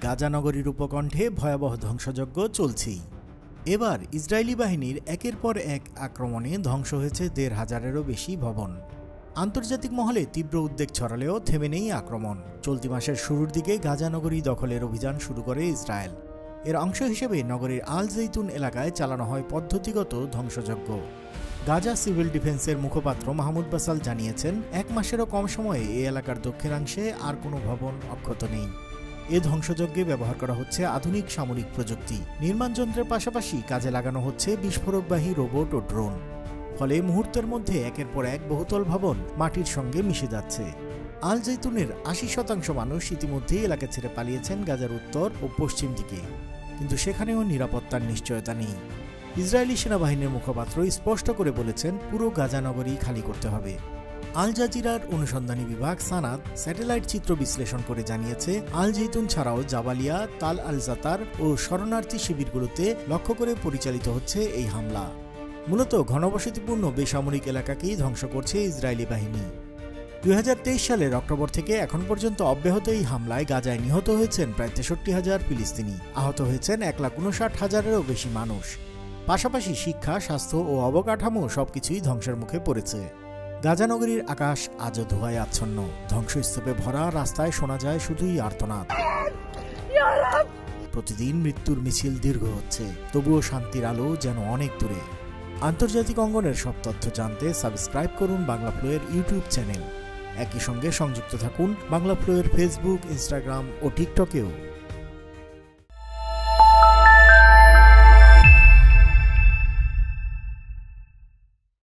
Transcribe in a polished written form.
গাজা নগরীর উপকণ্ঠে ভয়াবহ ধ্বংসযজ্ঞ চলছেই। এবার ইসরায়েলি বাহিনীর একের পর এক আক্রমণে ধ্বংস হয়েছে ১৫০০-এরও বেশি ভবন। আন্তর্জাতিক মহলে তীব্র উদ্বেগ ছড়ালেও থেমে নেই আক্রমণ। চলতি মাসের শুরুর দিকে গাজা নগরী দখলের অভিযান শুরু করে ইসরায়েল। এর অংশ হিসেবে নগরীর আল জৈতুন এলাকায় চালানো হয় পদ্ধতিগত ধ্বংসযজ্ঞ। গাজা সিভিল ডিফেন্সের মুখপাত্র মাহমুদ বাসাল জানিয়েছেন, ১ মাসেরও কম সময়ে এই এলাকার দক্ষিণাংশে আর কোনো ভবন অক্ষত নেই। এ ধ্বংসযজ্ঞে ব্যবহার করা হচ্ছে আধুনিক সামরিক প্রযুক্তি। নির্মাণ যন্ত্রের পাশাপাশি কাজে লাগানো হচ্ছে বিস্ফোরকবাহী রোবট ও ড্রোন। ফলে মুহূর্তের মধ্যে একের পর এক বহুতল ভবন মাটির সঙ্গে মিশে যাচ্ছে। আল জৈতুনের ৮০% মানুষ ইতিমধ্যেই এলাকা ছেড়ে পালিয়েছেন গাজার উত্তর ও পশ্চিম দিকে, কিন্তু সেখানেও নিরাপত্তার নিশ্চয়তা নেই। ইসরায়েলি সেনাবাহিনীর মুখপাত্র স্পষ্ট করে বলেছেন, পুরো গাজা নগরী খালি করতে হবে। আল জাজিরার অনুসন্ধানী বিভাগ সানাদ স্যাটেলাইট চিত্র বিশ্লেষণ করে জানিয়েছে, আল জৈতুন ছাড়াও জাবালিয়া, তাল আল জাতার ও শরণার্থী শিবিরগুলোতে লক্ষ্য করে পরিচালিত হচ্ছে এই হামলা। মূলত ঘনবসতিপূর্ণ বেসামরিক এলাকাকেই ধ্বংস করছে ইসরায়েলি বাহিনী। ২০২৩ সালের অক্টোবর থেকে এখন পর্যন্ত অব্যাহত এই হামলায় গাজায় নিহত হয়েছেন প্রায় ৬৩,০০০ ফিলিস্তিনি, আহত হয়েছেন ১,৫৯,০০০-এরও বেশি মানুষ। পাশাপাশি শিক্ষা, স্বাস্থ্য ও অবকাঠামো সবকিছুই ধ্বংসের মুখে পড়েছে। গাজা নগরীর আকাশ আজও ধোঁয়ায় আচ্ছন্ন। ধ্বংসস্তূপে ভরা রাস্তায় শোনা যায় শুধুই আর্তনাদ। প্রতিদিন মৃত্যুর মিছিল দীর্ঘ হচ্ছে, তবুও শান্তির আলো যেন অনেক দূরে। আন্তর্জাতিক অঙ্গনের সব তথ্য জানতে সাবস্ক্রাইব করুন বাংলা ফ্লোয়ের ইউটিউব চ্যানেল। একই সঙ্গে সংযুক্ত থাকুন বাংলা ফ্লোয়ের ফেসবুক, ইনস্টাগ্রাম ও টিকটকেও।